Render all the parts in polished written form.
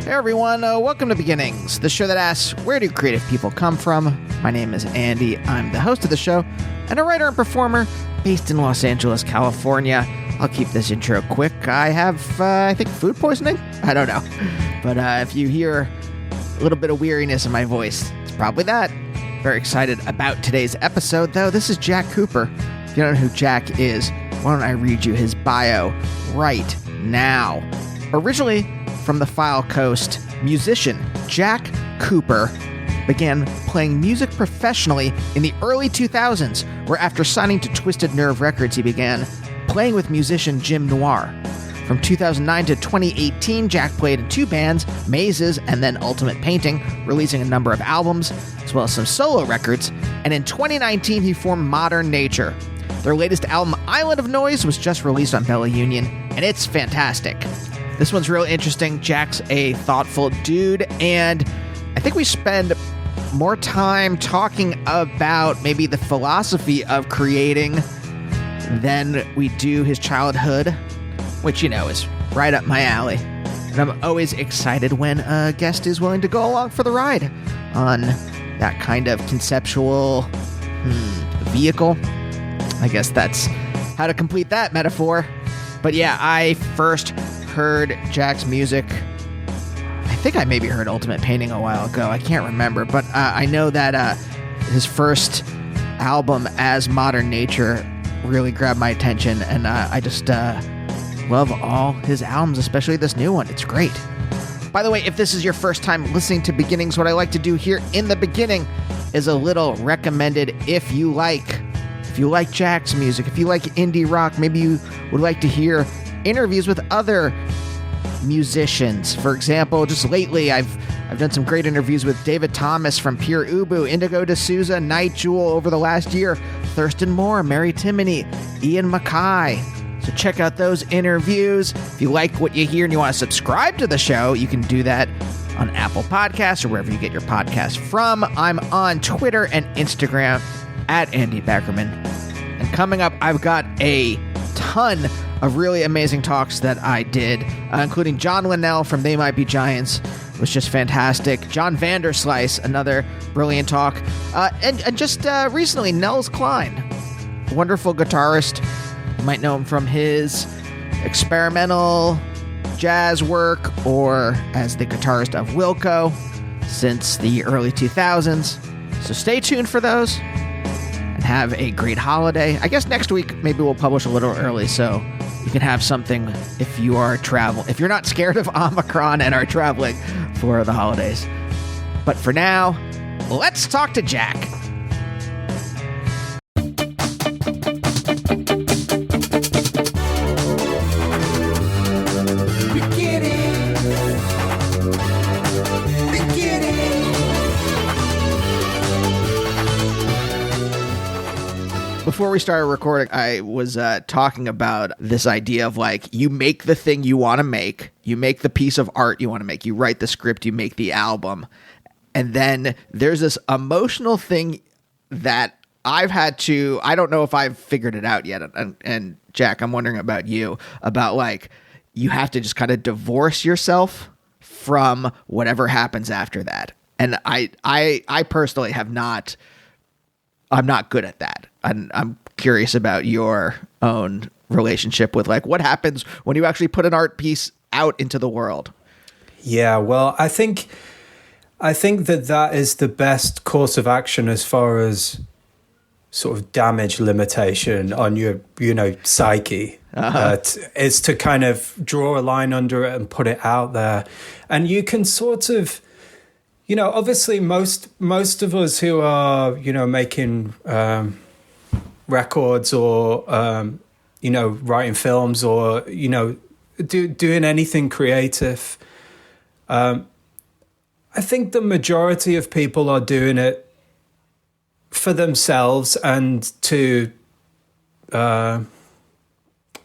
Hey everyone, welcome to Beginnings, the show that asks, where do creative people come from? My name is Andy, I'm the host of the show, and a writer and performer based in Los Angeles, California. I'll keep this intro quick. I have, I think, food poisoning? I don't know. But if you hear a little bit of weariness in my voice, it's probably that. Very excited about today's episode, though. This is Jack Cooper. If you don't know who Jack is, why don't I read you his bio right now? Originally from the File Coast, musician Jack Cooper began playing music professionally in the early 2000s, where after signing to Twisted Nerve Records, he began playing with musician Jim Noir. From 2009 to 2018, Jack played in two bands, Mazes and then Ultimate Painting, releasing a number of albums, as well as some solo records, and in 2019 he formed Modern Nature. Their latest album, Island of Noise, was just released on Bella Union, and it's fantastic. This one's real interesting. Jack's a thoughtful dude, and I think we spend more time talking about maybe the philosophy of creating than we do his childhood, which, you know, is right up my alley. And I'm always excited when a guest is willing to go along for the ride on that kind of conceptual vehicle. I guess that's how to complete that metaphor. But yeah, I first heard Jack's music. I think I maybe heard Ultimate Painting a while ago. I can't remember, but I know that his first album as Modern Nature really grabbed my attention, and I just love all his albums, especially this new one. It's great. By the way, if this is your first time listening to Beginnings, what I like to do here in the beginning is a little recommended if you like Jack's music, if you like indie rock, maybe you would like to hear interviews with other musicians. For example, just lately, I've done some great interviews with David Thomas from Pure Ubu, Indigo D'Souza, Night Jewel over the last year, Thurston Moore, Mary Timony, Ian Mackay. So check out those interviews. If you like what you hear and you want to subscribe to the show, you can do that on Apple Podcasts or wherever you get your podcasts from. I'm on Twitter and Instagram at Andy Beckerman. And coming up, I've got a ton of really amazing talks that I did, including John Linnell from They Might Be Giants, was just fantastic. John Vanderslice, another brilliant talk. And just recently, Nels Klein, wonderful guitarist. You might know him from his experimental jazz work or as the guitarist of Wilco since the early 2000s. So stay tuned for those and have a great holiday. I guess next week maybe we'll publish a little early so you can have something if you are if you're not scared of Omicron and are traveling for the holidays. But for now, let's talk to Jack. Before we started recording, I was talking about this idea of like, you make the thing you want to make, you make the piece of art you want to make, you write the script, you make the album, and then there's this emotional thing that I've had to, I don't know if I've figured it out yet, and Jack, I'm wondering about you, about like, you have to just kind of divorce yourself from whatever happens after that. And I personally I'm not good at that. I'm curious about your own relationship with like what happens when you actually put an art piece out into the world. Yeah, well, I think that is the best course of action as far as sort of damage limitation on your, psyche. Is to kind of draw a line under it and put it out there. And you can sort of, obviously most of us who are, making records or, writing films or, doing anything creative, I think the majority of people are doing it for themselves and to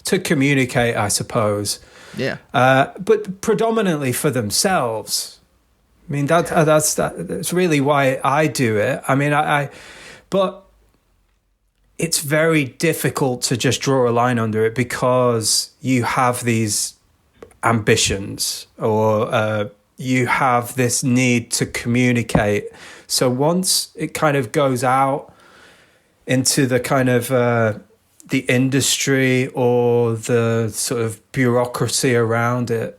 communicate, I suppose. Yeah. But predominantly for themselves. I mean, that's really why I do it. I mean, but it's very difficult to just draw a line under it because you have these ambitions or you have this need to communicate. So once it kind of goes out into the kind of the industry or the sort of bureaucracy around it,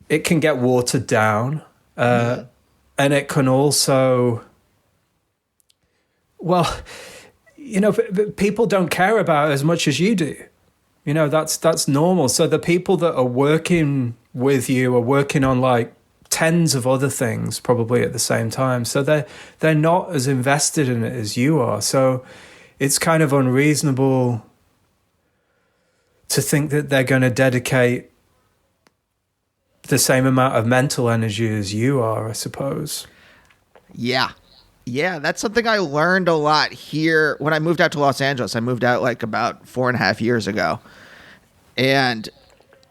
it can get watered down. And it can also, well, you know, people don't care about it as much as you do. You know, that's normal. So the people that are working with you are working on like tens of other things probably at the same time. So they're not as invested in it as you are. So it's kind of unreasonable to think that they're going to dedicate the same amount of mental energy as you are, I suppose. Yeah. Yeah, that's something I learned a lot here when I moved out to Los Angeles. I moved out like about 4.5 years ago. And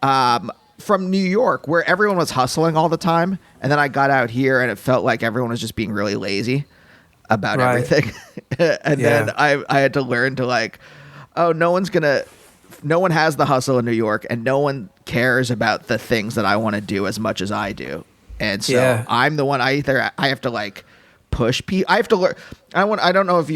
from New York, where everyone was hustling all the time, and then I got out here and it felt like everyone was just being really lazy about everything. And then I had to learn to like, oh, no one has the hustle in New York, and no one cares about the things that I want to do as much as I do. And so I'm the one, I have to like push people. I have to learn. I don't know if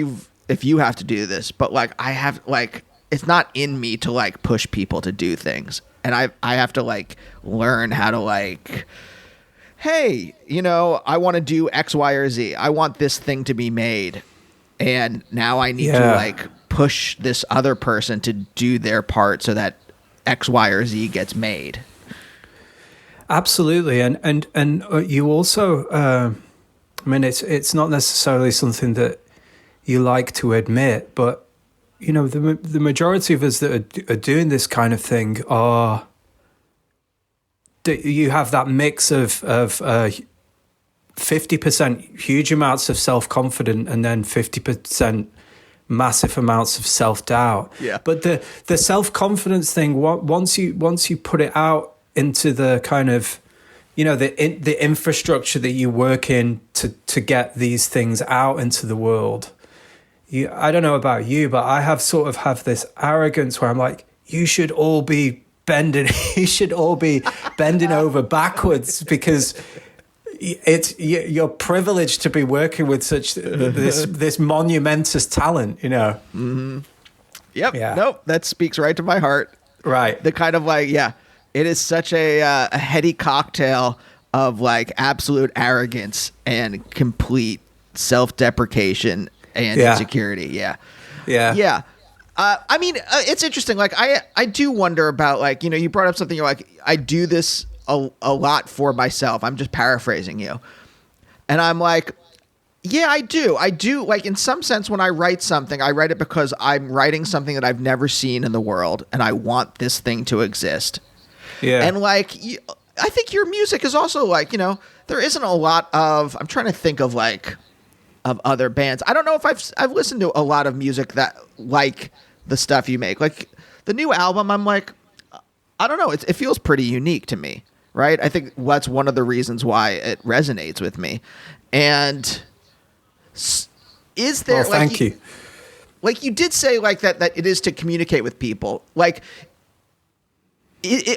you have to do this, but like I have like, it's not in me to like push people to do things. And I have to like learn how to like, hey, you know, I want to do X, Y, or Z. I want this thing to be made. And now I need to like push this other person to do their part so that X, Y, or Z gets made. Absolutely. And you also, I mean, it's not necessarily something that you like to admit, but you know, the majority of us that are doing this kind of thing are, you have that mix of 50% huge amounts of self-confidence and then 50% massive amounts of self-doubt. Yeah. But the self-confidence thing, once you put it out into the kind of, you know, the infrastructure that you work in to get these things out into the world, I don't know about you, but I have this arrogance where I'm like, you should all be bending over backwards because you're privileged to be working with such this monumentous talent, you know. Mm-hmm. Yep. Yeah. Nope. That speaks right to my heart. Right. The kind of like, it is such a heady cocktail of like absolute arrogance and complete self-deprecation and insecurity. Yeah. I mean, it's interesting. Like, I do wonder about, like, you know, you brought up something. You're like, I do this a lot for myself. I'm just paraphrasing you, and I'm like, yeah, I do. Like, in some sense, when I write something, I write it because I'm writing something that I've never seen in the world, and I want this thing to exist. Yeah. And like, I think your music is also like, you know, there isn't a lot of. I'm trying to think of like. Of other bands. I don't know if I've listened to a lot of music that like the stuff you make. Like the new album, I'm like, I don't know. It feels pretty unique to me, right? I think that's one of the reasons why it resonates with me. And is there thank you. Like you did say like that it is to communicate with people. Like,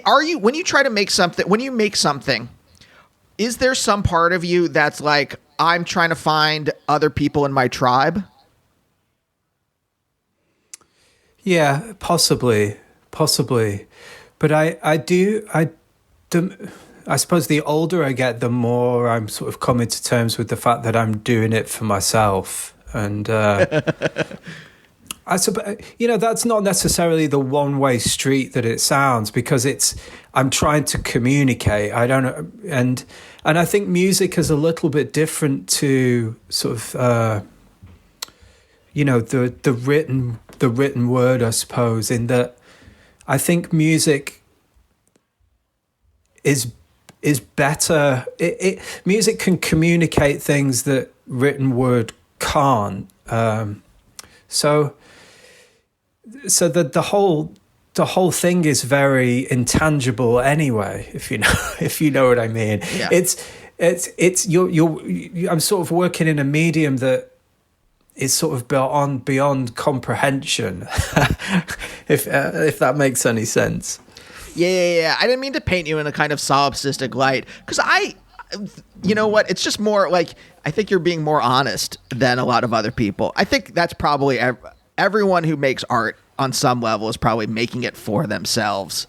are you when you try to make something? When you make something, is there some part of you that's like, I'm trying to find other people in my tribe? Yeah, possibly. But I suppose the older I get, the more I'm sort of coming to terms with the fact that I'm doing it for myself. And I suppose, you know, that's not necessarily the one-way street that it sounds, because I'm trying to communicate. I don't know. And I think music is a little bit different to sort of, you know, the written word, I suppose, in that I think music is better. Music can communicate things that written word can't. So the whole thing is very intangible anyway, if you know what I mean. Yeah. It's I'm sort of working in a medium that is sort of beyond comprehension, if that makes any sense. Yeah. I didn't mean to paint you in a kind of solipsistic light, because you know what? It's just more like, I think you're being more honest than a lot of other people. I think that's probably everyone who makes art on some level is probably making it for themselves.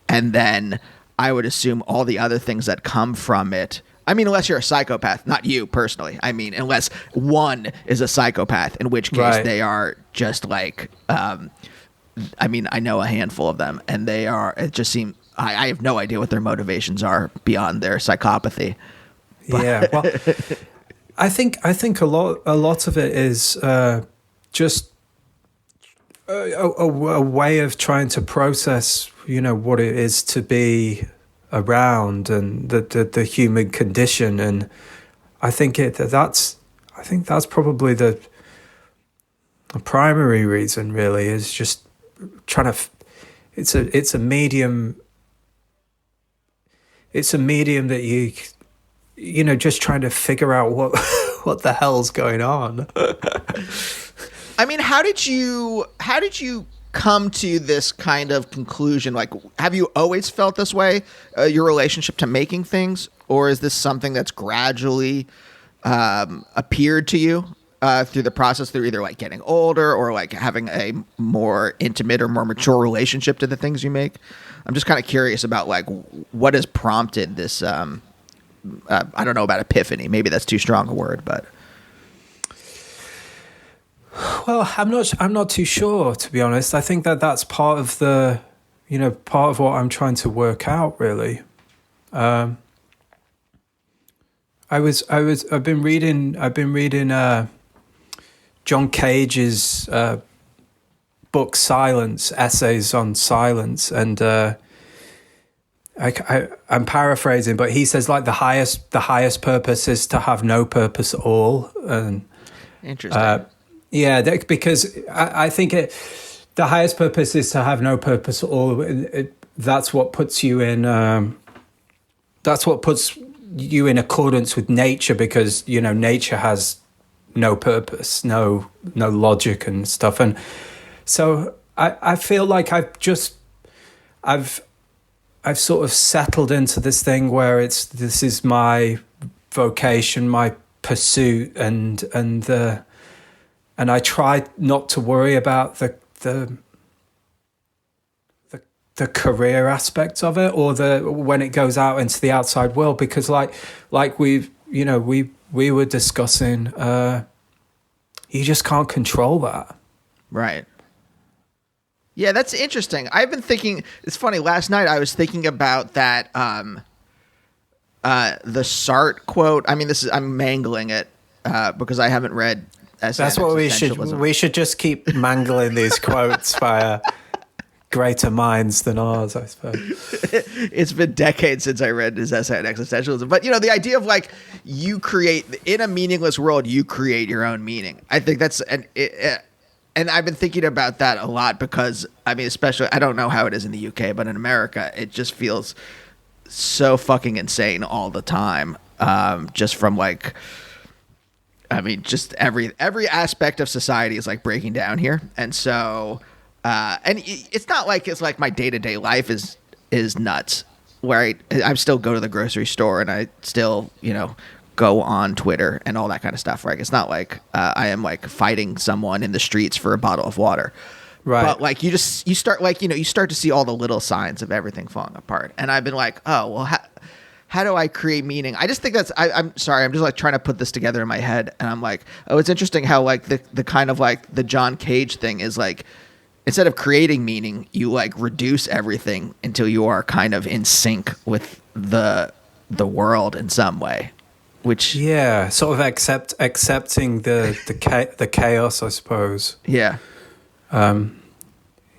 And then I would assume all the other things that come from it. I mean, unless you're a psychopath, not you personally. I mean, unless one is a psychopath, in which case they are just like, I mean, I know a handful of them, and it just seems, I have no idea what their motivations are beyond their psychopathy. Yeah, well, I think a lot of it is just a way of trying to process, what it is to be around and the human condition, and I think that's probably the primary reason. Really, is just trying to. It's a medium. It's a medium that just trying to figure out what the hell's going on. I mean, how did you come to this kind of conclusion? Like, have you always felt this way, your relationship to making things, or is this something that's gradually appeared to you through the process, through either like getting older or like having a more intimate or more mature relationship to the things you make? I'm just kind of curious about like what has prompted this. I don't know about epiphany. Maybe that's too strong a word, but. Well, I'm not too sure, to be honest. I think that's part of the, part of what I'm trying to work out, really. I've been reading John Cage's book Silence, Essays on Silence, and I'm paraphrasing, but he says like the highest purpose is to have no purpose at all. And interesting. Yeah, because I think the highest purpose is to have no purpose at all. That's what puts you in. That's what puts you in accordance with nature, because nature has no purpose, no logic and stuff. And so I feel like I've sort of settled into this thing where this is my vocation, my pursuit, and I try not to worry about the career aspect of it, or when it goes out into the outside world, because like we were discussing, you just can't control that. Right. Yeah, that's interesting. I've been thinking, it's funny, last night I was thinking about that the Sartre quote. I mean, I'm mangling it because I haven't read That's what we should just keep mangling these quotes by greater minds than ours, I suppose. It's been decades since I read his essay on existentialism. But, the idea of like you create in a meaningless world, you create your own meaning. I think that's and I've been thinking about that a lot because, I mean, especially, I don't know how it is in the UK, but in America, it just feels so fucking insane all the time. Just from like, I mean, just every aspect of society is like breaking down here. And so, and it's not like it's like my day-to-day life is nuts, where I still go to the grocery store and I still, go on Twitter and all that kind of stuff, right? It's not like I am like fighting someone in the streets for a bottle of water. Right. But like you start like, you start to see all the little signs of everything falling apart. And I've been like, oh, well, how do I create meaning? I just think I'm sorry, I'm just like trying to put this together in my head. And I'm like, oh, it's interesting how like the kind of like the John Cage thing is like, instead of creating meaning, you like reduce everything until you are kind of in sync with the world in some way. Which sort of accepting the chaos, I suppose. Yeah.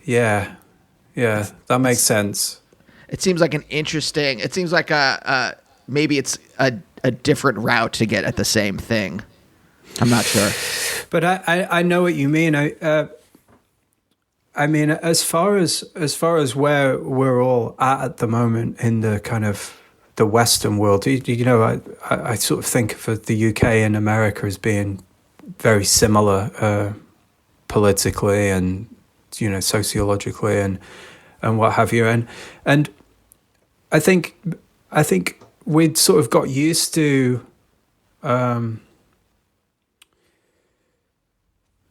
Yeah, that makes sense. It seems like it seems like maybe it's a different route to get at the same thing. I'm not sure. But I know what you mean. I mean, as far as where we're all at the moment in the kind of the Western world, I sort of think of the UK and America as being very similar politically and sociologically, and and what have you. And I think we'd sort of got used to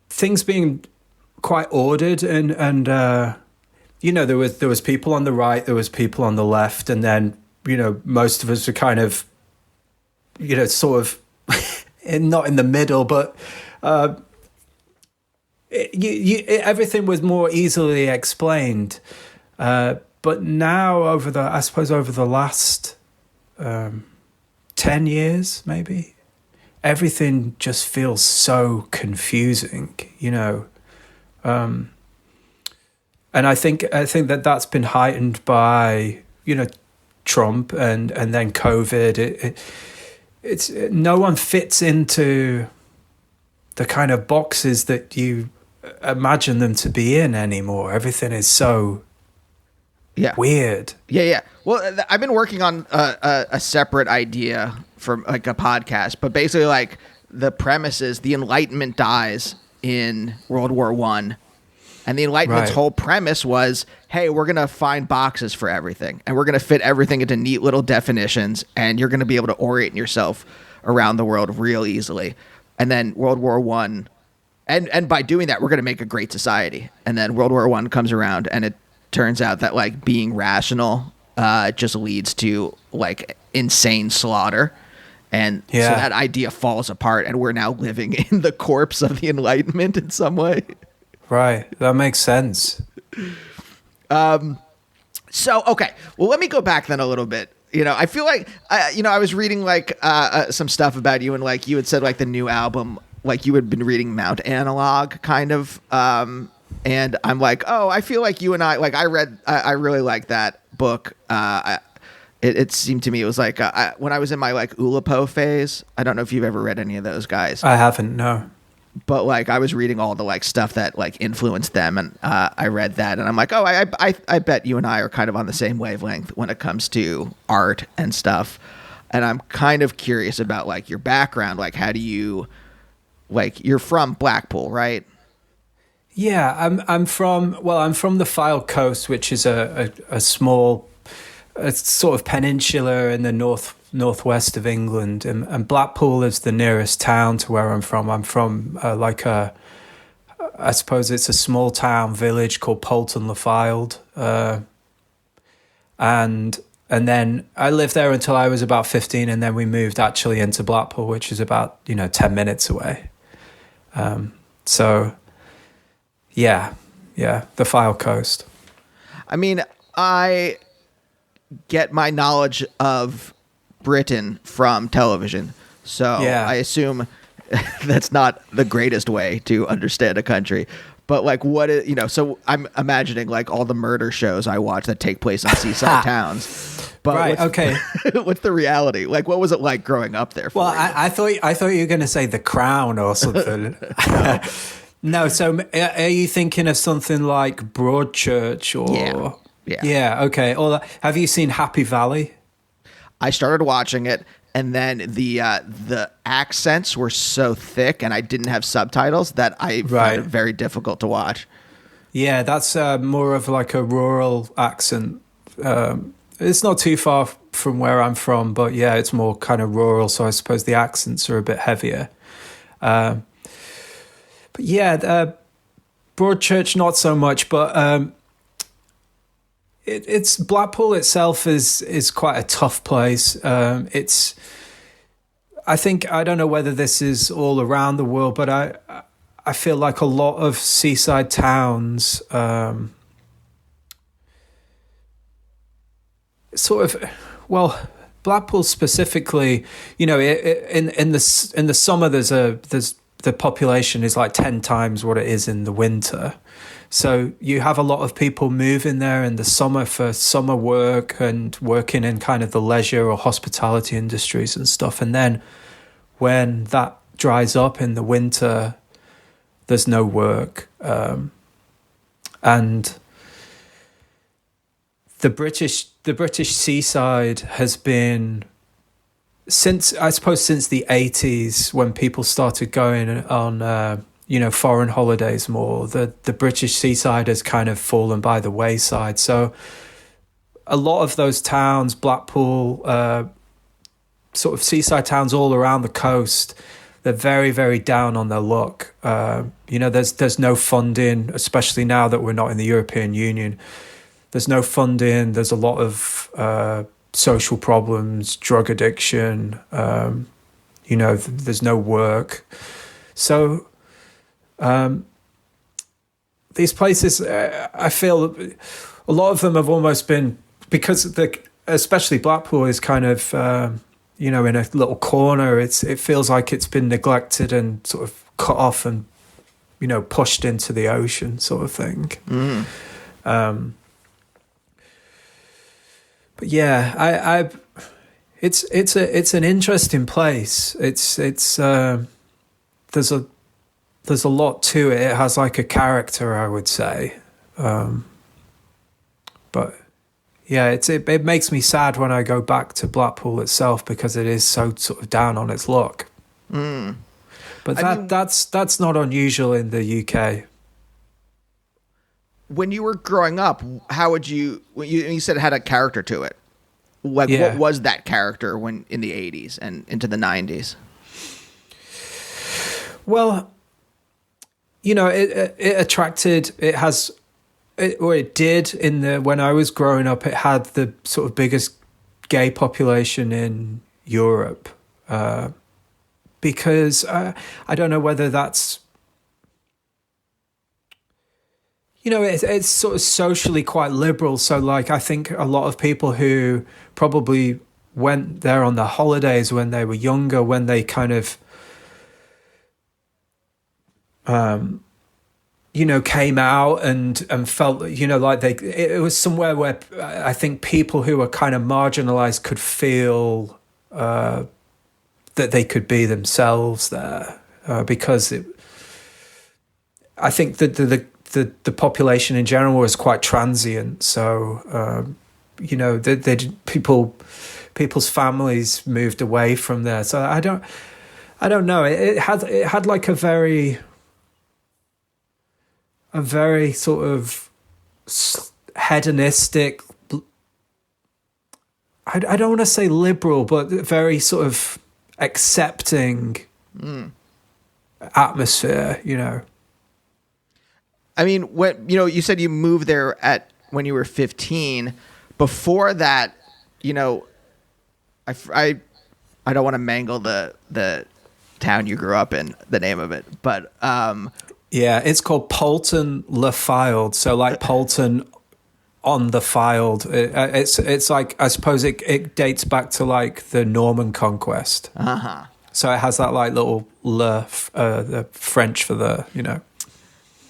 things being quite ordered, and there was people on the right, there was people on the left, and then most of us were kind of sort of not in the middle, but everything was more easily explained. But now over the last 10 years, maybe, everything just feels so confusing, and I think that's been heightened by Trump and then COVID. It's no one fits into the kind of boxes that you imagine them to be in anymore. Everything is so weird. Yeah. Well, I've been working on a separate idea for like a podcast, but basically like the premise is the Enlightenment dies in World War I. And the Enlightenment's whole premise was, hey, we're going to find boxes for everything, and we're going to fit everything into neat little definitions, and you're going to be able to orient yourself around the world real easily. And then World War I, and by doing that, we're going to make a great society. And then World War I comes around, and it turns out that like being rational just leads to like insane slaughter. And so that idea falls apart, and we're now living in the corpse of the Enlightenment in some way. Right. That makes sense. So, okay. Well, let me go back then a little bit. I feel like, I was reading like some stuff about you, and like you had said like the new album, like you had been reading Mount Analog kind of. And I'm like, oh, I feel like you and I really like that book. It seemed to me, it was like when I was in my like Oulipo phase. I don't know if you've ever read any of those guys. I haven't, no. But like I was reading all the like stuff that like influenced them, and I read that, and I'm like, oh, I bet you and I are kind of on the same wavelength when it comes to art and stuff. And I'm kind of curious about like your background, like how do you, like you're from Blackpool, right? Yeah, I'm from the Fylde Coast, which is a small, sort of peninsula in the northwest of England, and Blackpool is the nearest town to where I'm from. I'm from I suppose it's a small town village called Poulton-le-Fylde, and then I lived there until I was about 15, and then we moved actually into Blackpool, which is about 10 minutes away. So yeah, the Fylde Coast. I mean, I get my knowledge of Britain from television, so I assume that's not the greatest way to understand a country. But like, what is, so I'm imagining like all the murder shows I watch that take place in seaside towns. But what's the reality? Like, what was it like growing up there? Well, I thought you were going to say The Crown or something. No. So are you thinking of something like Broadchurch or? Yeah. Okay. Or have you seen Happy Valley? I started watching it, and then the accents were so thick, and I didn't have subtitles that I found it very difficult to watch. Yeah, that's more of like a rural accent. It's not too far from where I'm from, but yeah, it's more kind of rural, so I suppose the accents are a bit heavier. But yeah, Broadchurch not so much, but it's Blackpool itself is quite a tough place. I don't know whether this is all around the world, but I feel like a lot of seaside towns Blackpool specifically, in the summer there's the population is like 10 times what it is in the winter. So you have a lot of people moving there in the summer for summer work and working in kind of the leisure or hospitality industries and stuff. And then when that dries up in the winter, there's no work. And the British seaside has been, since the 80s, when people started going on foreign holidays more. The British seaside has kind of fallen by the wayside. So a lot of those towns, Blackpool, sort of seaside towns all around the coast, they're very, very down on their luck. There's no funding, especially now that we're not in the European Union. There's no funding. There's a lot of social problems, drug addiction. There's no work. So these places, I feel a lot of them have almost been, because especially Blackpool is kind of, in a little corner. It feels like it's been neglected and sort of cut off and, pushed into the ocean sort of thing. But yeah, it's an interesting place. There's a lot to it. It has like a character, I would say. But yeah, it makes me sad when I go back to Blackpool itself, because it is so sort of down on its luck. But that's not unusual in the UK. When you were growing up, how would you said it had a character to it? Like, what was that character when in the 80s and into the 90s? Well, it attracted, it did when I was growing up, it had the sort of biggest gay population in Europe. Because I don't know whether that's, it's sort of socially quite liberal. So like, I think a lot of people who probably went there on their holidays when they were younger, when they kind of, came out and felt, like it was somewhere where I think people who were kind of marginalized could feel that they could be themselves there, because I think that the population in general was quite transient. So, people's families moved away from there. So I don't know. It had like a very sort of hedonistic, I don't want to say liberal, but very sort of accepting atmosphere, I mean, when you said you moved there when you were 15. Before that, I don't want to mangle the town you grew up in, the name of it, but yeah, it's called Poulton le Fylde. So like Poulton on the Fylde. It's like, I suppose it dates back to like the Norman conquest. So it has that like little the French for the,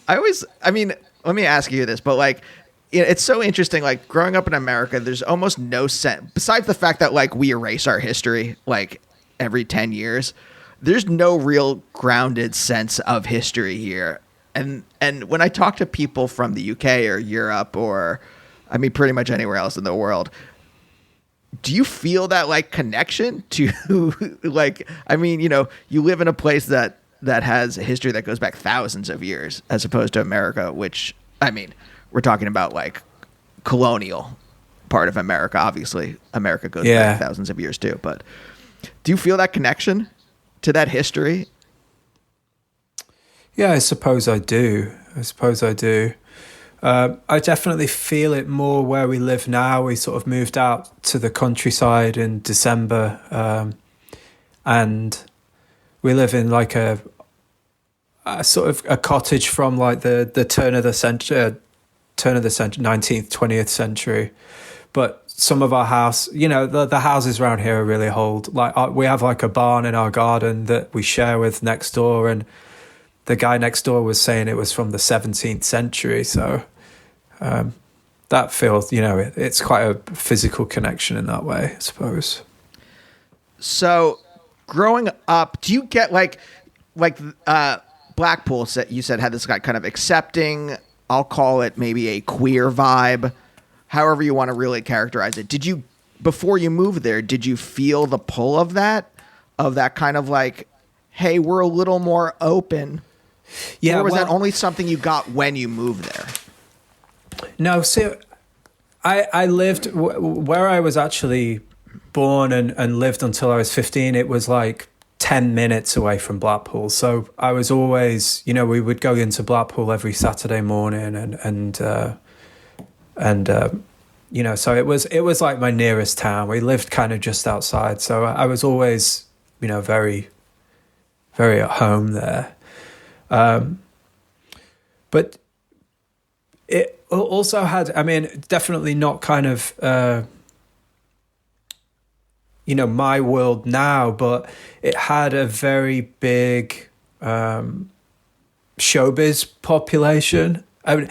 let me ask you this, but like, it's so interesting. Like growing up in America, there's almost no sense, besides the fact that like we erase our history like every 10 years. There's no real grounded sense of history here. And when I talk to people from the UK or Europe or, pretty much anywhere else in the world, do you feel that like connection to like, you live in a place that has a history that goes back thousands of years, as opposed to America, which, we're talking about like colonial part of America. Obviously, America goes back thousands of years too. But do you feel that connection to that history? Yeah, I suppose I do. I definitely feel it more where we live now. We sort of moved out to the countryside in December, and we live in like a sort of a cottage from like the turn of the 19th, 20th century. But some of our house, the houses around here are really old. Like we have like a barn in our garden that we share with next door, and the guy next door was saying it was from the 17th century. So that feels, it's quite a physical connection in that way, I suppose. So growing up, do you get like Blackpool you said had this kind of accepting, I'll call it maybe a queer vibe, however you want to really characterize it. Did you, before you moved there, did you feel the pull of that kind of like, hey, we're a little more open Yeah, or was that only something you got when you moved there? No, so I lived where I was actually born and lived until I was 15. It was like 10 minutes away from Blackpool. So I was always, we would go into Blackpool every Saturday morning so it was like my nearest town. We lived kind of just outside. So I was always, very, very at home there. But it also had, definitely not kind of, my world now, but it had a very big showbiz population. And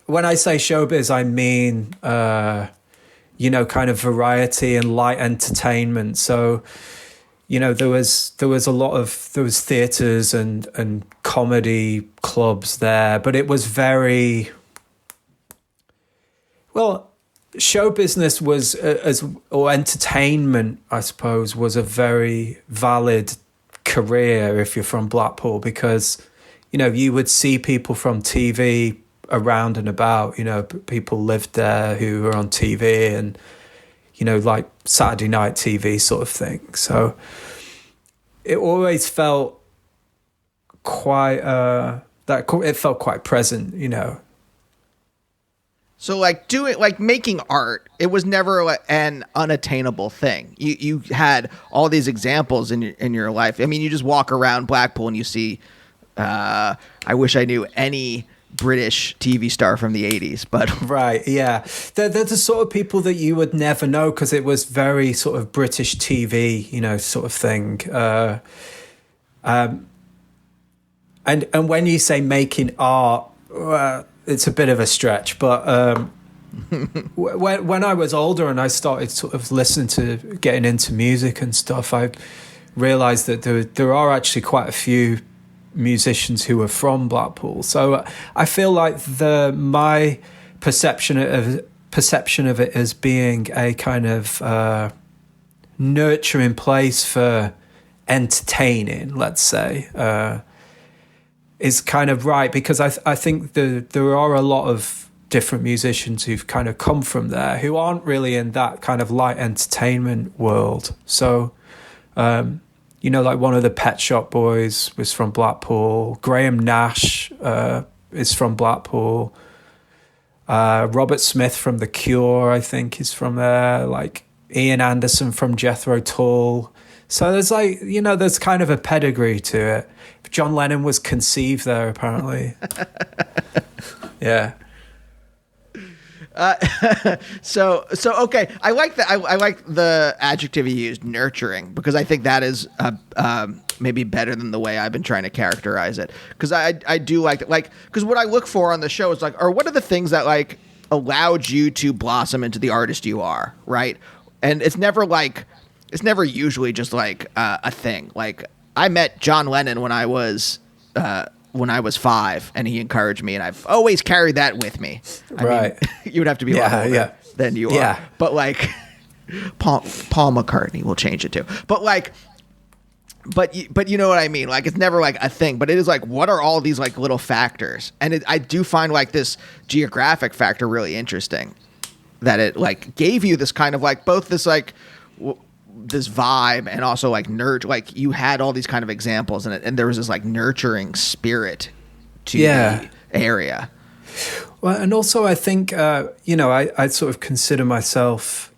when I say showbiz, I mean, kind of variety and light entertainment. So, there was theaters and comedy clubs there, but it was very, well, show business was or entertainment, I suppose, was a very valid career if you're from Blackpool, because, you would see people from TV around and about, people lived there who were on TV and, like Saturday night TV sort of thing. So it always felt quite, it felt quite present, So making art, it was never an unattainable thing. You had all these examples in your life. I mean, you just walk around Blackpool and you see, I wish I knew any British TV star from the 80s, but right, yeah, they're the sort of people that you would never know because it was very sort of British TV, sort of thing. And when you say making art, it's a bit of a stretch, but when I was older and I started sort of listening to getting into music and stuff, I realised that there are actually quite a few musicians who are from Blackpool. So I feel like my perception of it as being a kind of nurturing place for entertaining, let's say, is kind of right, because I think there are a lot of different musicians who've kind of come from there who aren't really in that kind of light entertainment world. So like one of the Pet Shop Boys was from Blackpool. Graham Nash is from Blackpool. Robert Smith from The Cure, I think, is from there. Like Ian Anderson from Jethro Tull. So there's there's kind of a pedigree to it. John Lennon was conceived there, apparently. Yeah. So okay. I like that. I like the adjective you used, nurturing, because I think that is maybe better than the way I've been trying to characterize it. Because I do like that. Like, because what I look for on the show is or what are the things that allowed you to blossom into the artist you are, right? And it's never usually just a thing. Like, I met John Lennon when I was 5, and he encouraged me, and I've always carried that with me. I mean, you would have to be a lot older than you are. But Paul McCartney will change it too. But but you know what I mean? It's never a thing, but it is what are all these little factors? And I do find this geographic factor really interesting, that it gave you this kind of both this this vibe and also nerd, you had all these kind of examples in it, and there was this nurturing spirit to the area. Well, and also I think I sort of consider myself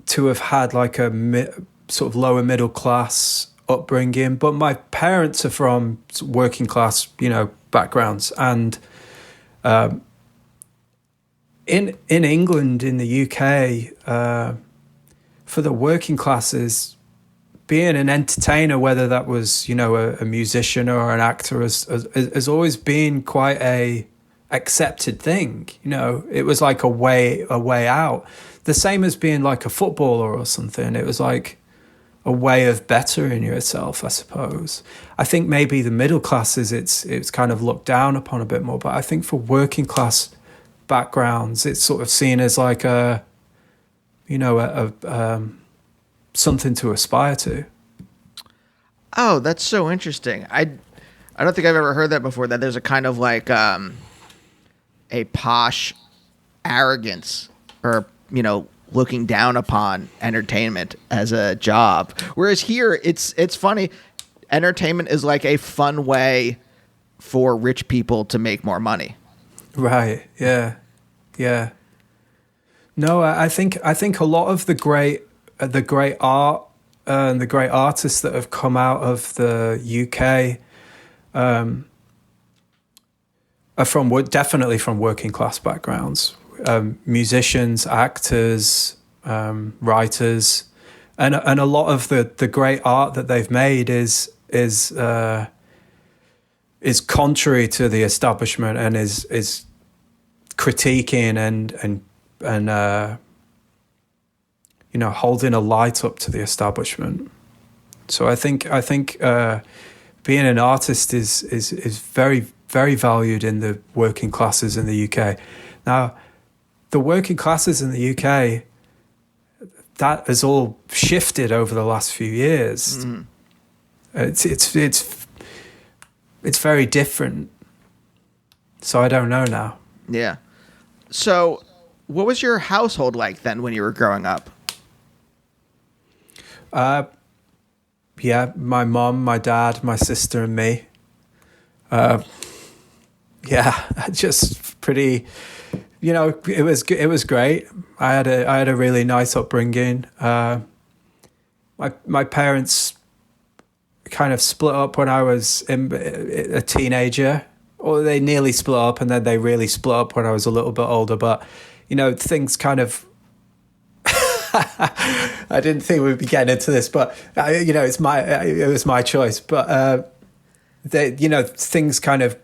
to have had a sort of lower middle class upbringing, but my parents are from working class backgrounds, and in England, in the UK, for the working classes, being an entertainer, whether that was, a musician or an actor, has always been quite a accepted thing. It was a way out. The same as being a footballer or something. It was a way of bettering yourself, I suppose. I think maybe the middle classes, it's kind of looked down upon a bit more, but I think for working class backgrounds, it's sort of seen as something to aspire to. Oh, that's so interesting. I I don't think I've ever heard that before. That there's a kind of like a posh arrogance, or looking down upon entertainment as a job. Whereas here, it's funny. Entertainment is like a fun way for rich people to make more money. Right. Yeah. Yeah. No, I think a lot of the great art and the great artists that have come out of the UK are definitely from working class backgrounds. Musicians, actors, writers, and a lot of the great art that they've made is contrary to the establishment and is critiquing and holding a light up to the establishment. So I think being an artist is very, very valued in the working classes in the UK. Now, the working classes in the UK, that has all shifted over the last few years. Mm. It's very different. So I don't know now. Yeah. So what was your household like then when you were growing up? Yeah, my mom, my dad, my sister, and me. Just pretty. It was great. I had a really nice upbringing. My parents kind of split up when I was a teenager, or they nearly split up, and then they really split up when I was a little bit older. But things kind of. I didn't think we'd be getting into this, but it was my choice. But things kind of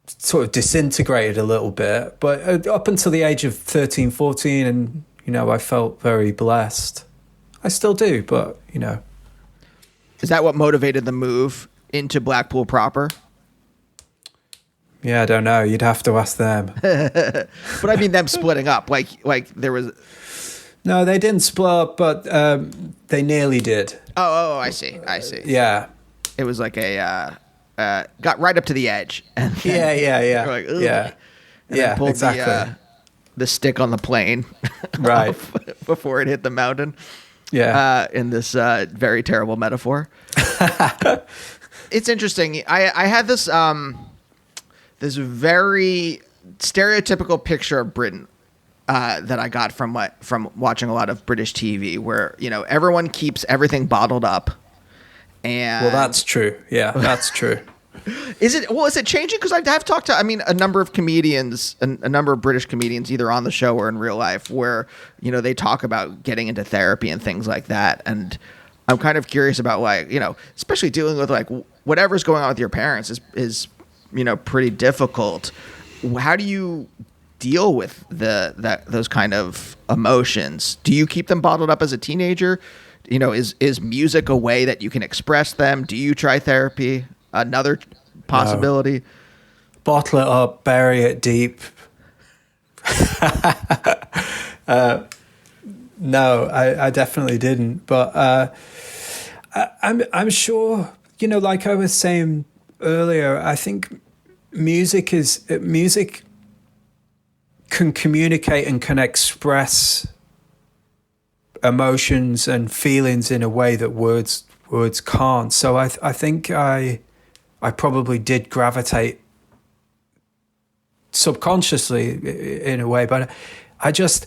sort of disintegrated a little bit. But up until the age of 13, 14, and I felt very blessed. I still do, but Is that what motivated the move into Blackpool proper? Yeah, I don't know. You'd have to ask them. But I mean, them splitting up, like there was. No, they didn't split up, but they nearly did. Oh, I see. Yeah. It was like got right up to the edge. And then yeah. Like, yeah. And pulled exactly. The stick on the plane. Right. Before it hit the mountain. Yeah. In this very terrible metaphor. It's interesting. I had this this very stereotypical picture of Britain that I got from watching a lot of British TV, where everyone keeps everything bottled up. And well, that's true. Yeah, that's true. Is it changing? Because I've talked to, a number of comedians, a number of British comedians, either on the show or in real life, where they talk about getting into therapy and things like that. And I'm kind of curious about especially dealing with whatever's going on with your parents is pretty difficult. How do you deal with those kind of emotions? Do you keep them bottled up as a teenager? Is music a way that you can express them? Do you try therapy? Another possibility? No. Bottle it up, bury it deep. No, I definitely didn't. But I'm sure, like I was saying earlier, I think music can communicate and can express emotions and feelings in a way that words can't. So I think I probably did gravitate subconsciously in a way, but I just,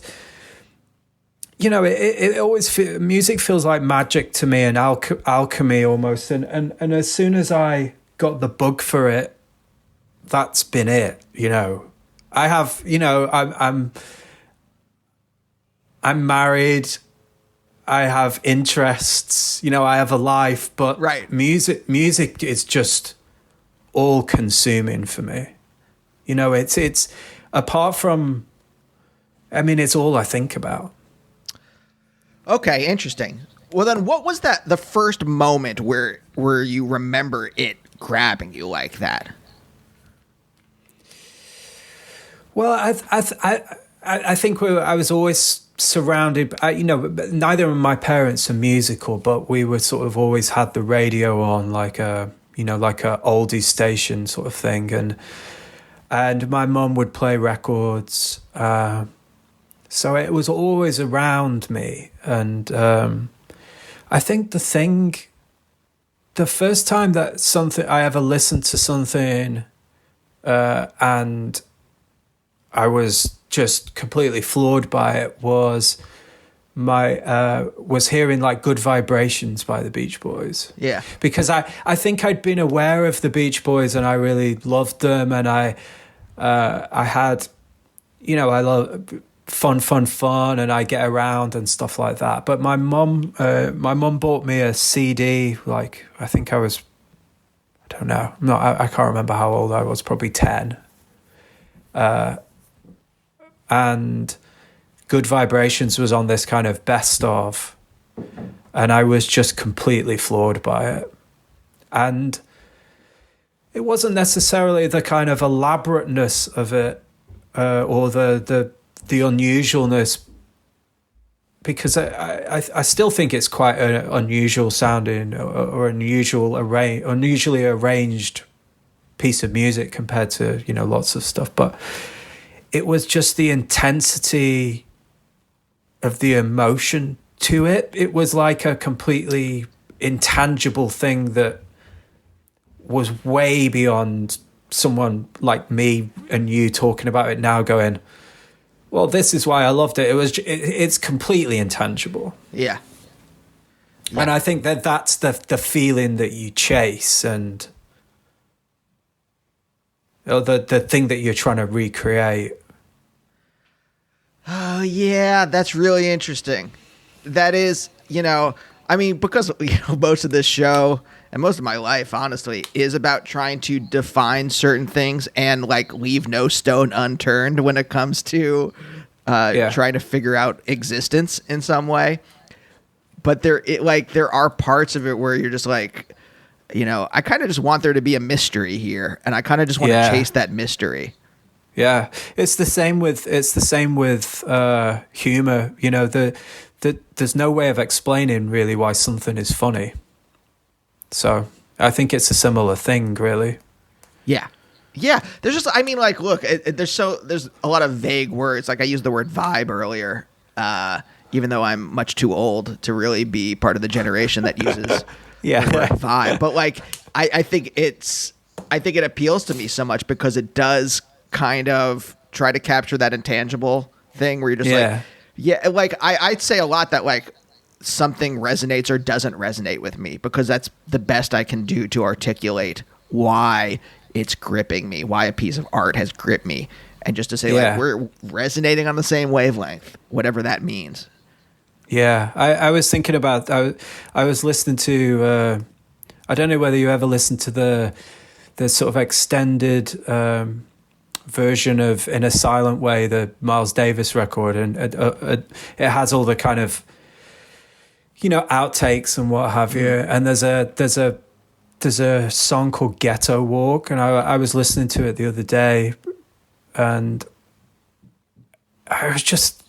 it always music feels like magic to me, and alchemy almost. And as soon as I got the bug for it, that's been it. I have, I'm married. I have interests, I have a life, but right. Music is just all consuming for me. It's apart from, it's all I think about. Okay, interesting. Well, then what was the first moment where you remember it grabbing you like that? Well, I think I was always surrounded, neither of my parents are musical, but we were sort of always had the radio on, like like a oldie station sort of thing, and my mum would play records, so it was always around me. And I think the first time that something I ever listened to something, and I was just completely floored by it, was hearing like Good Vibrations by the Beach Boys. Yeah. Because I think I'd been aware of the Beach Boys and I really loved them, and I had, I love fun, and I get around and stuff like that. But my mum bought me a CD, like I think I don't know, I can't remember how old I was, probably 10. And Good Vibrations was on this kind of best of, and I was just completely floored by it. And it wasn't necessarily the kind of elaborateness of it, or the unusualness, because I still think it's quite an unusual sounding or unusually arranged piece of music compared to lots of stuff, but it was just the intensity of the emotion to it. It was like a completely intangible thing that was way beyond someone like me and you talking about it now going, well, this is why I loved it. It's completely intangible. Yeah. And I think that's the feeling that you chase, and the thing that you're trying to recreate. Oh, yeah, that's really interesting. That is, because most of this show and most of my life, honestly, is about trying to define certain things and like leave no stone unturned when it comes to trying to figure out existence in some way. But there are parts of it where you're just like, I kind of just want there to be a mystery here, and I kind of just want to chase that mystery. Yeah, it's the same with humor. There's no way of explaining really why something is funny. So I think it's a similar thing, really. Yeah. Yeah. There's just, look, there's a lot of vague words. Like I used the word vibe earlier, even though I'm much too old to really be part of the generation that uses the word vibe. But like, I think it appeals to me so much because it does kind of try to capture that intangible thing where you're just I'd say a lot that like something resonates or doesn't resonate with me, because that's the best I can do to articulate why it's gripping me, why a piece of art has gripped me, and just to say like we're resonating on the same wavelength, whatever that means. Yeah, I was thinking about, I was listening to, I don't know whether you ever listened to the sort of extended version of In a Silent Way, the Miles Davis record, and it has all the kind of outtakes and what have you, and there's a song called Ghetto Walk, and I was listening to it the other day, and I was just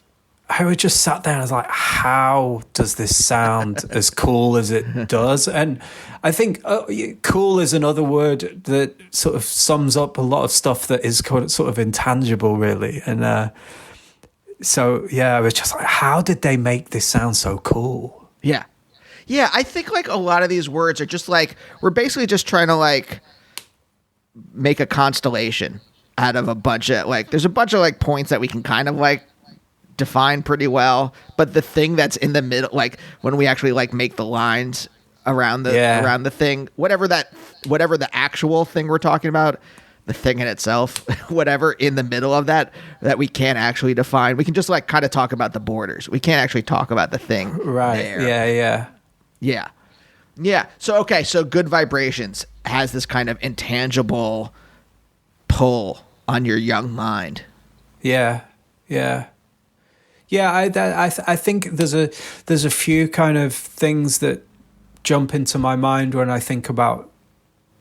sat there and I was like, how does this sound as cool as it does? And I think cool is another word that sort of sums up a lot of stuff that is sort of intangible, really. And so, I was just like, how did they make this sound so cool? Yeah. Yeah, I think like a lot of these words are just like, we're basically just trying to like make a constellation out of a bunch of like, there's a bunch of like points that we can kind of like define pretty well, but the thing that's in the middle, like when we actually like make the lines around the thing, whatever the actual thing we're talking about, the thing in itself, whatever in the middle of that we can't actually define, we can just like kind of talk about the borders. We can't actually talk about the thing. Right. There. Yeah. So Good Vibrations has this kind of intangible pull on your young mind. Yeah. I think there's a few kind of things that jump into my mind when I think about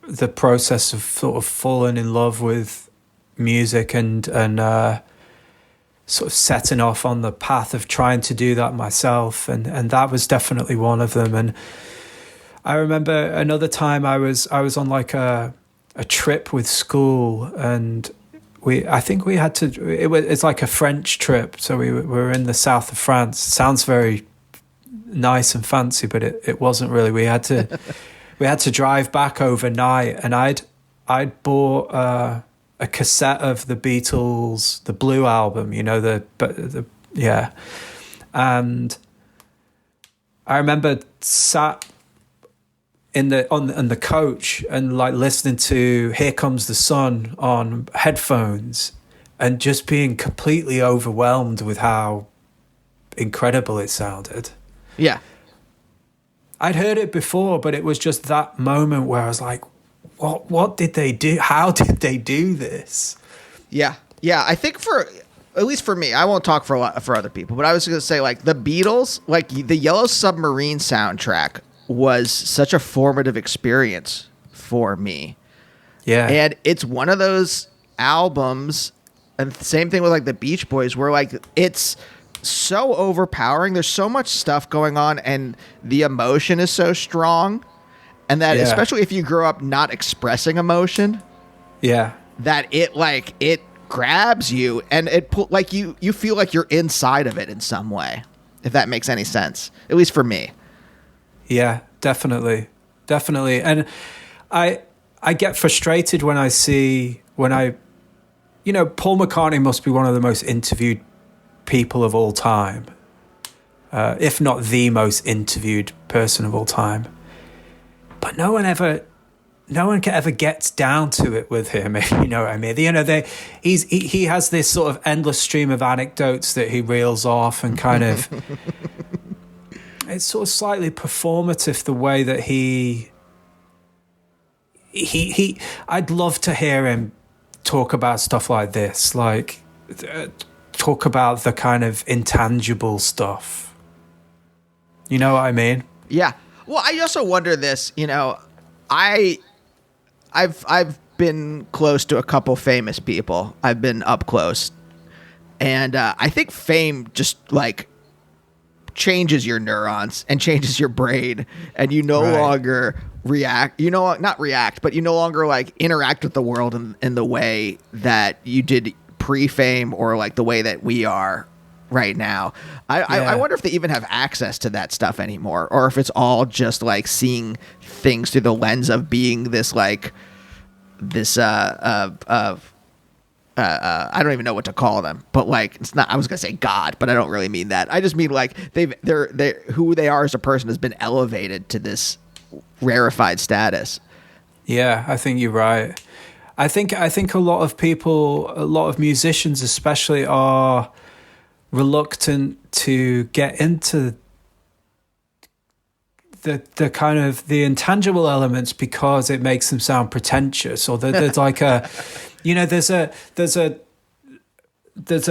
the process of sort of falling in love with music and sort of setting off on the path of trying to do that myself, and that was definitely one of them. And I remember another time I was on like a trip with school, and I think we had to. It's like a French trip, so we were in the south of France. Sounds very nice and fancy, but it wasn't really. We had to drive back overnight, and I'd bought a cassette of the Beatles, the Blue album, you know, and I remember sat on the coach and like listening to "Here Comes the Sun" on headphones, and just being completely overwhelmed with how incredible it sounded. Yeah. I'd heard it before, but it was just that moment where I was like, what did they do? How did they do this? Yeah. Yeah. I think at least for me, I won't talk for other people, but I was going to say, like, the Beatles, like the Yellow Submarine soundtrack was such a formative experience for me. Yeah. And it's one of those albums, and same thing with like the Beach Boys, where like it's so overpowering. There's so much stuff going on, and the emotion is so strong. And that, especially if you grow up not expressing emotion, that it grabs you, and like you feel like you're inside of it in some way, if that makes any sense, at least for me. Yeah, definitely. And I get frustrated when you know, Paul McCartney must be one of the most interviewed people of all time, if not the most interviewed person of all time. But no one ever gets down to it with him, if you know what I mean. You know, he has this sort of endless stream of anecdotes that he reels off, and kind of it's sort of slightly performative the way that he I'd love to hear him talk about stuff like this, like talk about the kind of intangible stuff. You know what I mean? Yeah. Well, I also wonder this, you know, I've been close to a couple famous people. I've been up close. And I think fame just like changes your neurons and changes your brain, and you no longer react, not react, but you no longer like interact with the world in the way that you did pre-fame, or like the way that we are right now. I wonder if they even have access to that stuff anymore, or if it's all just like seeing things through the lens of being this like this I don't even know what to call them, but like it's not. I was gonna say God, but I don't really mean that. I just mean like they're who they are as a person has been elevated to this rarefied status. Yeah, I think you're right. I think a lot of musicians especially are reluctant to get into the kind of the intangible elements because it makes them sound pretentious, or there's like a, you know, there's a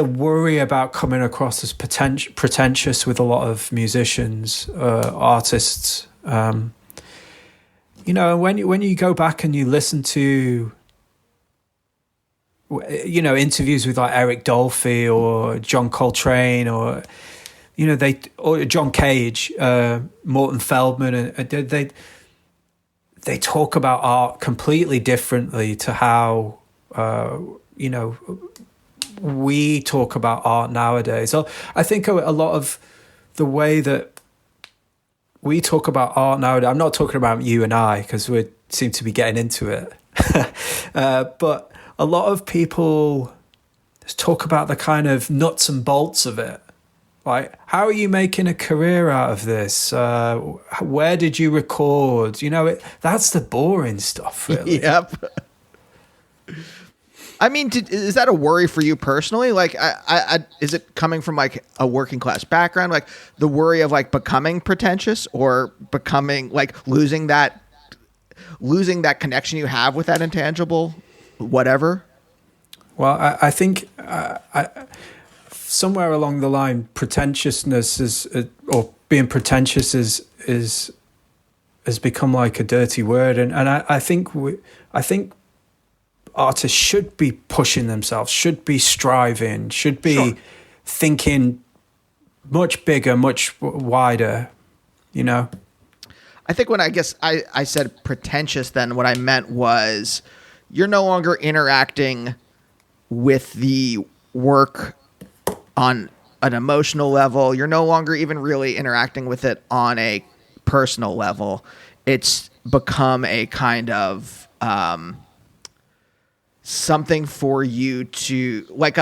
worry about coming across as pretentious with a lot of musicians, artists. You know, when you go back and you listen to, you know, interviews with like Eric Dolphy or John Coltrane, or you know, or John Cage, Morton Feldman, and they talk about art completely differently to how you know, we talk about art nowadays. So I think a lot of the way that we talk about art nowadays, I'm not talking about you and I, because we seem to be getting into it, but a lot of people talk about the kind of nuts and bolts of it. Like, how are you making a career out of this? Where did you record? You know, that's the boring stuff, really. Yep. I mean, is that a worry for you personally? Like, is it coming from like a working class background? Like the worry of like becoming pretentious, or becoming like losing that connection you have with that intangible whatever? Well, I think somewhere along the line, pretentiousness or being pretentious has become like a dirty word, and I think artists should be pushing themselves, should be striving, should be thinking much bigger, much wider. You know, I think when I said pretentious, then what I meant was you're no longer interacting with the work on an emotional level. You're no longer even really interacting with it on a personal level. It's become a kind of something for you to like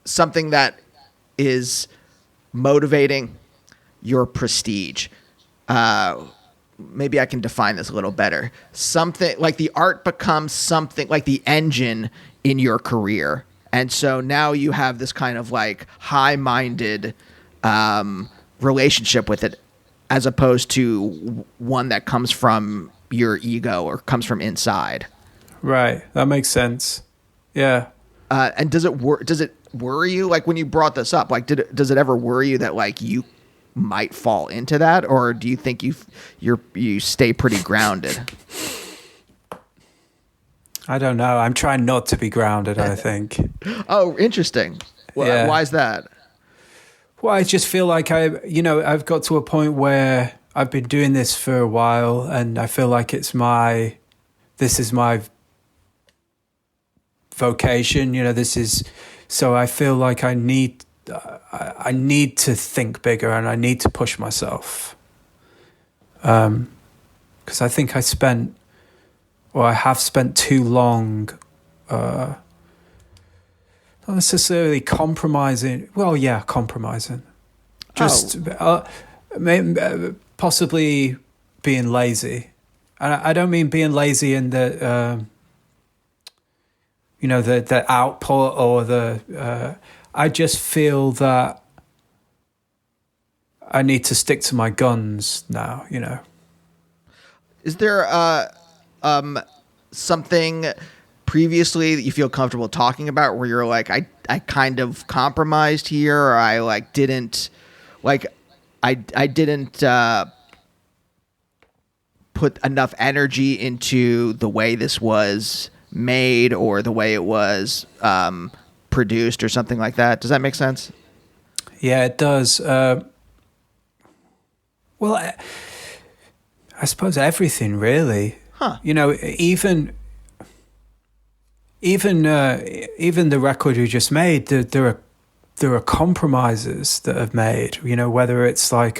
something that is motivating your prestige. Maybe I can define this a little better. Something like the art becomes something like the engine in your career. And so now you have this kind of like high-minded relationship with it, as opposed to one that comes from your ego or comes from inside. Right. That makes sense. Yeah. And does it worry you? Like when you brought this up, like does it ever worry you that like you might fall into that, or do you think you stay pretty grounded? I don't know. I'm trying not to be grounded, I think. Oh, interesting. Yeah. Why is that? Well, I just feel like I've got to a point where I've been doing this for a while, and I feel like this is my vocation. So I feel like I need to think bigger, and I need to push myself. Because I think I have spent too long, not necessarily compromising. Well, yeah, compromising. Just possibly being lazy. And I don't mean being lazy in the, the output or the. I just feel that I need to stick to my guns now. Is there something previously that you feel comfortable talking about where you're like, I kind of compromised here, or I like didn't put enough energy into the way this was made or the way it was produced or something like that? Does that make sense? Yeah, it does. Well, I suppose everything really. Huh. Even the record you just made, there are compromises that have made. Whether it's like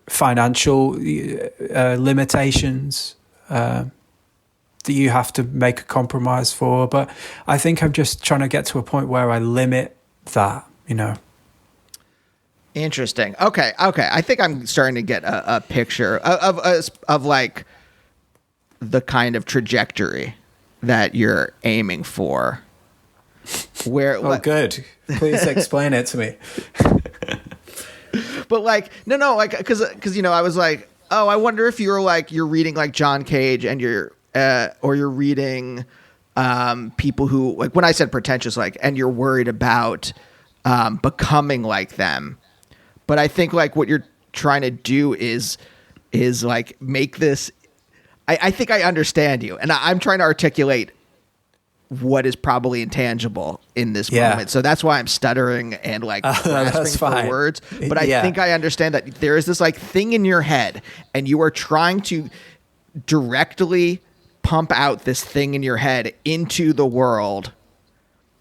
financial limitations that you have to make a compromise for. But I think I'm just trying to get to a point where I limit that. Interesting. Okay. I think I'm starting to get a picture of like the kind of trajectory that you're aiming for. Where? Good. Please explain it to me. But like, no, like, because I was like, oh, I wonder if you're reading like John Cage and you're reading people who, like, when I said pretentious, like, and you're worried about becoming like them. But I think like what you're trying to do is like make this. I think I understand you, and I'm trying to articulate what is probably intangible in this moment. So that's why I'm stuttering and like grasping for words. But I think I understand that there is this like thing in your head, and you are trying to directly pump out this thing in your head into the world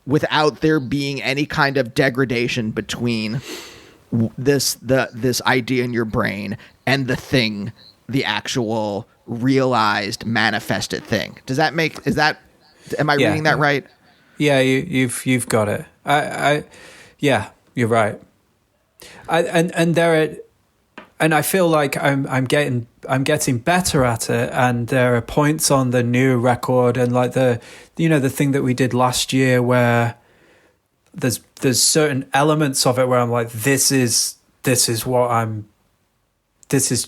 without there being any kind of degradation between this idea in your brain and the thing, the actual realized manifested thing. Am I reading that right? Yeah, you've got it. Yeah, you're right. And I feel like I'm getting better at it, and there are points on the new record and like the thing that we did last year where there's certain elements of it where I'm like, this is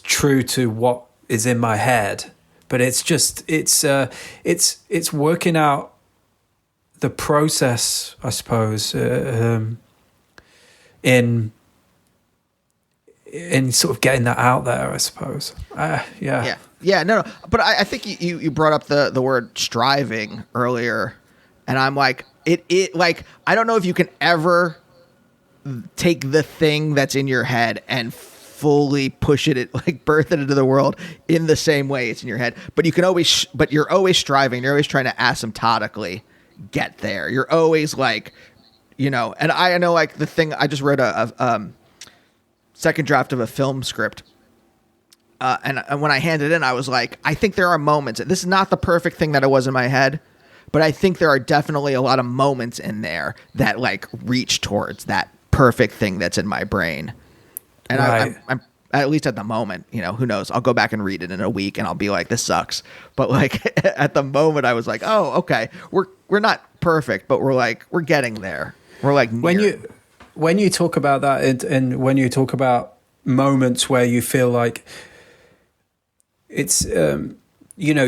true to what is in my head, but it's working out the process, I suppose, in sort of getting that out there, I suppose. Yeah. No. But I think you brought up the word striving earlier, and I'm like, it like, I don't know if you can ever take the thing that's in your head and fully push it, like birth it into the world in the same way it's in your head. But you can always, but you're always striving. You're always trying to asymptotically get there. You're always like, you know, and I know like the thing, I just wrote a second draft of a film script. And when I handed it in, I was like, I think there are moments. This is not the perfect thing that it was in my head, but I think there are definitely a lot of moments in there that like reach towards that perfect thing that's in my brain. And right. I'm at least at the moment, you know, who knows? I'll go back and read it in a week and I'll be like, this sucks. But like at the moment, I was like, oh, okay, we're not perfect, but we're getting there. We're like near. When you talk about that, and when you talk about moments where you feel like it's you know,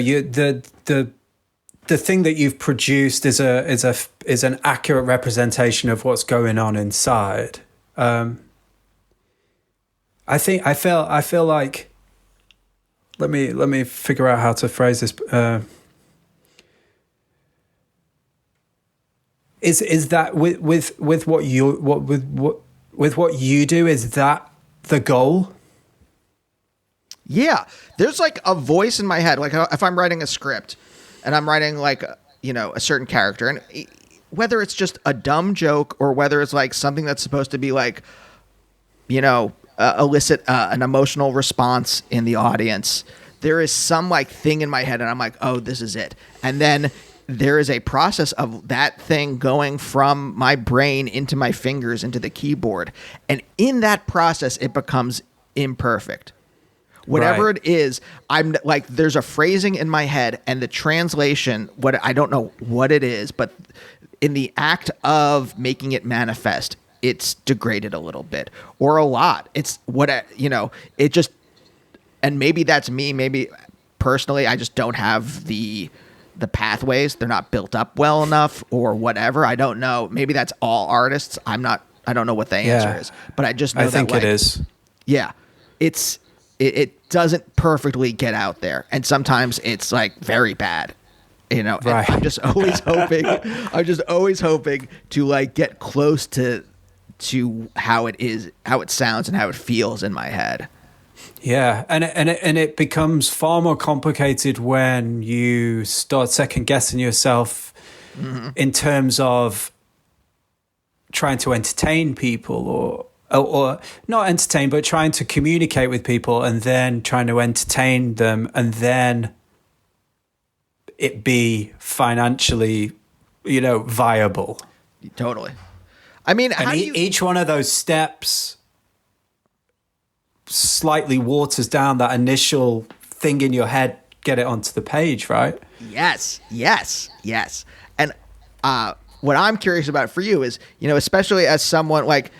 the thing that you've produced is an accurate representation of what's going on inside. I feel like, let me figure out how to phrase this. Is that with what you do, is that the goal? Yeah, there's like a voice in my head. Like if I'm writing a script and I'm writing like, you know, a certain character, and whether it's just a dumb joke or whether it's like something that's supposed to be like, you know, elicit an emotional response in the audience, there is some like thing in my head and I'm like, oh, this is it. And then there is a process of that thing going from my brain into my fingers into the keyboard. And in that process, it becomes imperfect. Whatever Right. it is, I'm like, there's a phrasing in my head and the translation, what I don't know what it is, but in the act of making it manifest, it's degraded a little bit or a lot. It's it just, and maybe that's me. Maybe personally, I just don't have the pathways. They're not built up well enough or whatever. I don't know. Maybe that's all artists. I don't know what the answer is, but I just know I think that, it is. Yeah, it doesn't perfectly get out there, and sometimes it's like very bad, you know. And Right. I'm just always hoping to like get close to how it is, how it sounds, and how it feels in my head. Yeah, and it becomes far more complicated when you start second guessing yourself in terms of trying to entertain people or not entertain, but trying to communicate with people and then trying to entertain them and then it be financially, you know, viable. Totally. I mean, And each one of those steps slightly waters down that initial thing in your head, get it onto the page, right? Yes. And what I'm curious about for you is, you know, especially as someone like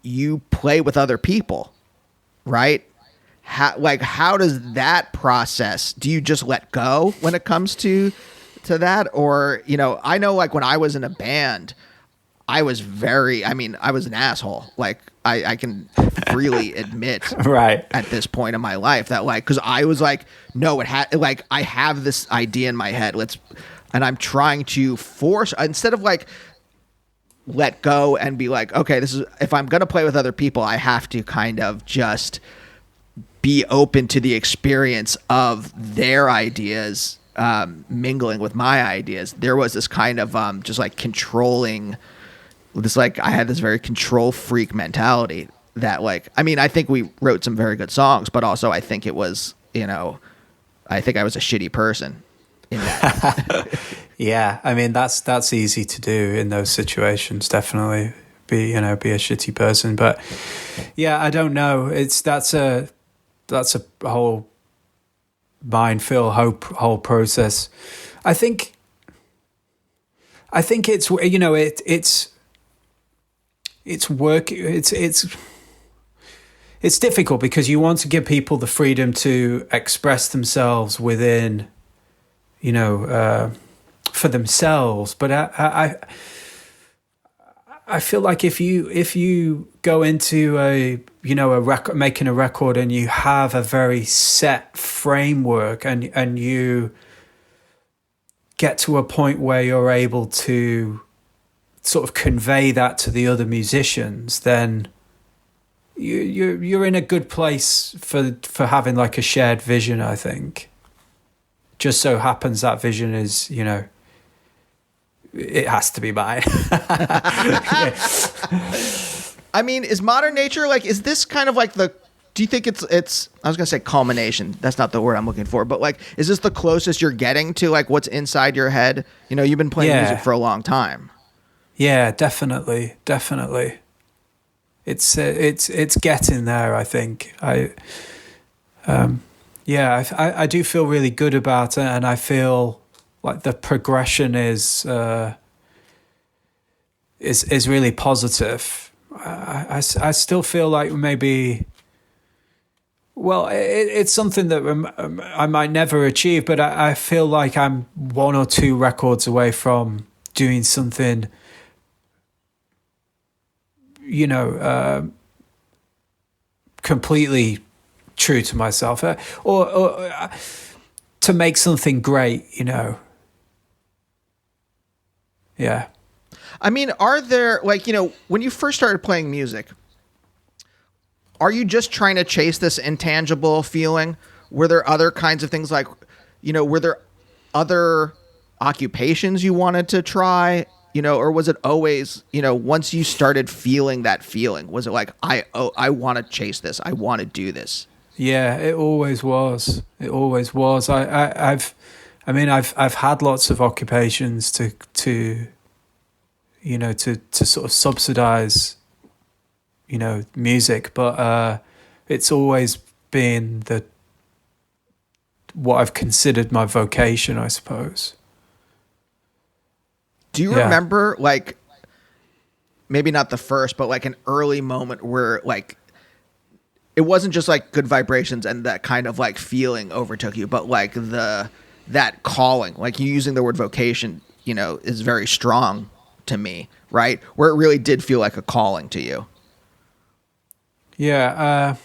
you play with other people, right? How does that process? Do you just let go when it comes to that? Or, you know, I know like when I was in a band, I was an asshole. Like I can freely admit Right. at this point in my life that like, cause I was like, no, I have this idea in my head. And I'm trying to force, instead of like, let go and be like, okay, if I'm going to play with other people, I have to kind of just be open to the experience of their ideas, mingling with my ideas. There was this kind of, just like controlling this, like I had this very control freak mentality that like, I mean, I think we wrote some very good songs, but also I think it was, you know, I think I was a shitty person in that. Yeah, I mean that's easy to do in those situations. Definitely be a shitty person, but yeah, I don't know. That's a whole minefield, whole process. I think it's, you know, it's work. It's difficult because you want to give people the freedom to express themselves within, you know, for themselves. But I feel like if you go into making a record and you have a very set framework and you get to a point where you're able to sort of convey that to the other musicians, then you're in a good place for having like a shared vision, I think. Just so happens that vision is, you know, it has to be mine. I mean, is modern nature like, is this kind of like do you think it's, I was going to say culmination. That's not the word I'm looking for, but like, is this the closest you're getting to like what's inside your head? You know, you've been playing music for a long time. Yeah, definitely. It's getting there, I think. I do feel really good about it, and I feel like the progression is really positive. I still feel like maybe, well, it's something that I might never achieve, but I feel like I'm 1 or 2 records away from doing something, you know, completely true to myself, or to make something great, you know. Yeah. I mean, are there, like, you know, when you first started playing music, are you just trying to chase this intangible feeling? Were there other kinds of things, like, you know, were there other occupations you wanted to try, you know, or was it always, you know, once you started feeling that feeling, was it like, I want to chase this, I want to do this? Yeah, it always was. I've had lots of occupations to you know, to sort of subsidize, you know, music, but it's always been what I've considered my vocation, I suppose. Do you remember, like, maybe not the first, but like an early moment where like it wasn't just like good vibrations and that kind of like feeling overtook you, but like that calling, like you using the word vocation, you know, is very strong to me, right? Where it really did feel like a calling to you. Yeah.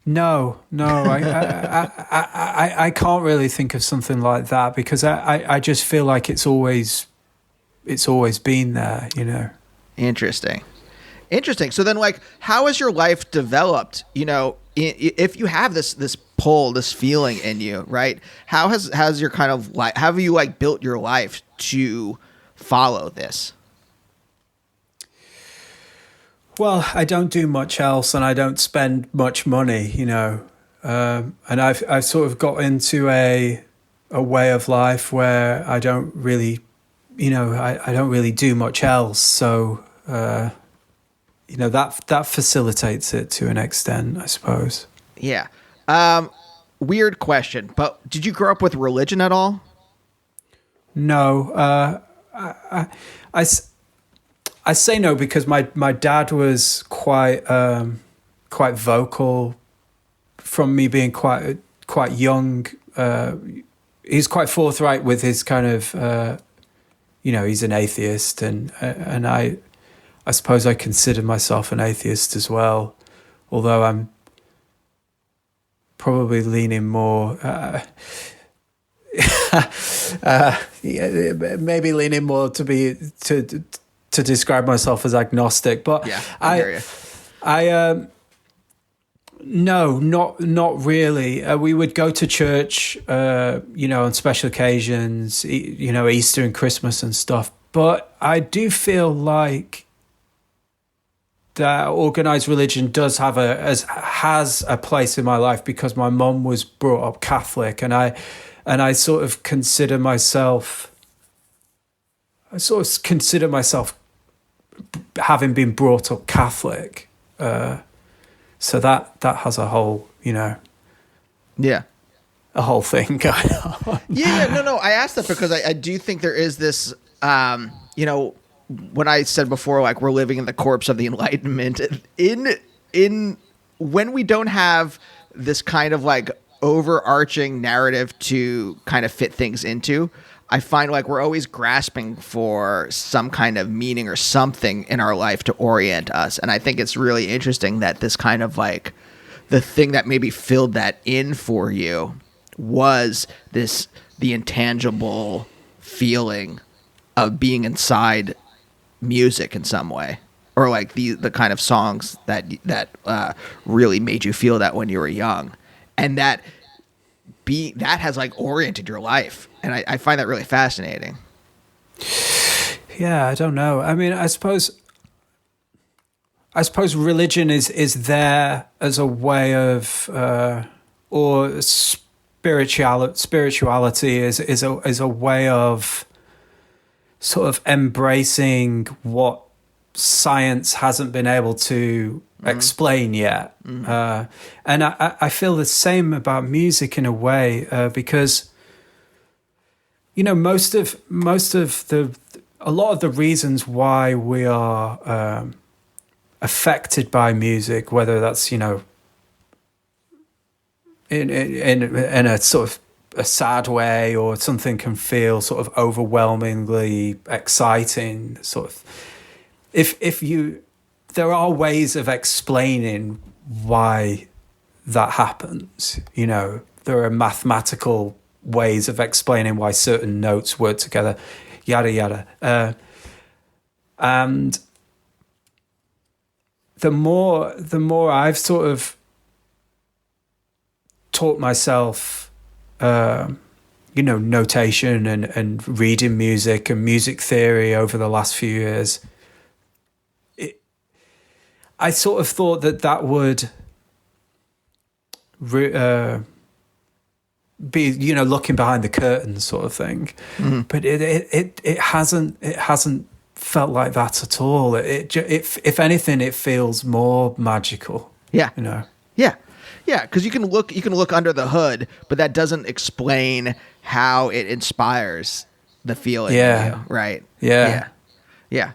No, I can't really think of something like that, because I just feel like it's always been there, you know. Interesting. So then, like, how has your life developed? You know, if you have this pull, this feeling in you, right? How has your kind of like, how have you like built your life to follow this? Well, I don't do much else, and I don't spend much money, you know. And I've sort of got into a way of life where I don't really, you know, I don't really do much else. So, you know, that facilitates it to an extent, I suppose. Yeah. Weird question, but did you grow up with religion at all? No. I say no because my dad was quite vocal from me being quite young. He's quite forthright with his kind of, you know, he's an atheist, and I suppose I consider myself an atheist as well, although I'm probably leaning more, maybe leaning more to describe myself as agnostic. But yeah, I hear you. No, not really. We would go to church, you know, on special occasions, you know, Easter and Christmas and stuff. But I do feel like that organized religion has a place in my life, because my mum was brought up Catholic, and I sort of consider myself having been brought up Catholic. So that has a whole, you know, yeah, a whole thing going on. Yeah, no. I asked that because I do think there is this, you know, when I said before, like, we're living in the corpse of the Enlightenment, in when we don't have this kind of like overarching narrative to kind of fit things into, I find like we're always grasping for some kind of meaning or something in our life to orient us. And I think it's really interesting that this kind of like the thing that maybe filled that in for you was the intangible feeling of being inside music in some way. or like the kind of songs that really made you feel that when you were young, and that has like oriented your life, and I find that really fascinating. Yeah, I don't know. I mean, I suppose religion is there as a way of, or spirituality is a way of sort of embracing what science hasn't been able to explain yet. And I feel the same about music in a way, because most of a lot of the reasons why we are affected by music, whether that's in a sort of a sad way, or something can feel sort of overwhelmingly exciting, sort of, there are ways of explaining why that happens. There are mathematical ways of explaining why certain notes work together, yada yada, and the more I've sort of taught myself, notation and reading music and music theory over the last few years, I sort of thought that would be, looking behind the curtain sort of thing. But it hasn't felt like that at all. If anything, it feels more magical. Yeah. Yeah. Yeah, because you can look under the hood, but that doesn't explain how it inspires the feeling. Yeah. In you, right. Yeah. Yeah.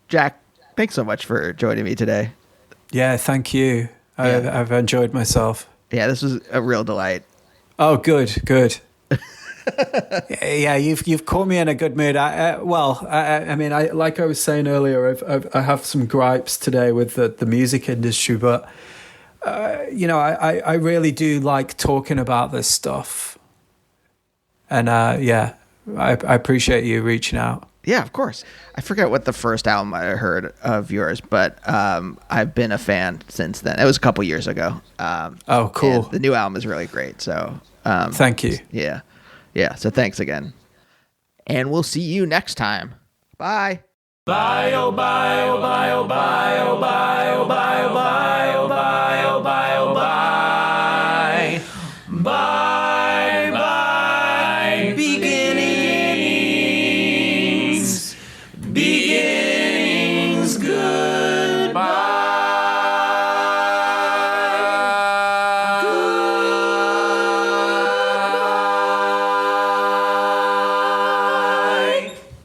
Jack, thanks so much for joining me today. Yeah, thank you. I've enjoyed myself. Yeah, this was a real delight. Oh, good. Yeah, you've caught me in a good mood. I mean, like I was saying earlier, I have some gripes today with the music industry, but I really do like talking about this stuff, and I appreciate you reaching out. Yeah, of course. I forget what the first album I heard of yours, but I've been a fan since then. It was a couple years ago. Oh, cool. The new album is really great. So thank you. Yeah. So thanks again. And we'll see you next time. Bye. Bye, oh, bye, oh, bye, oh, bye, oh, bye, oh, bye, oh, bye, oh, bye, oh, bye, oh, bye. Bye.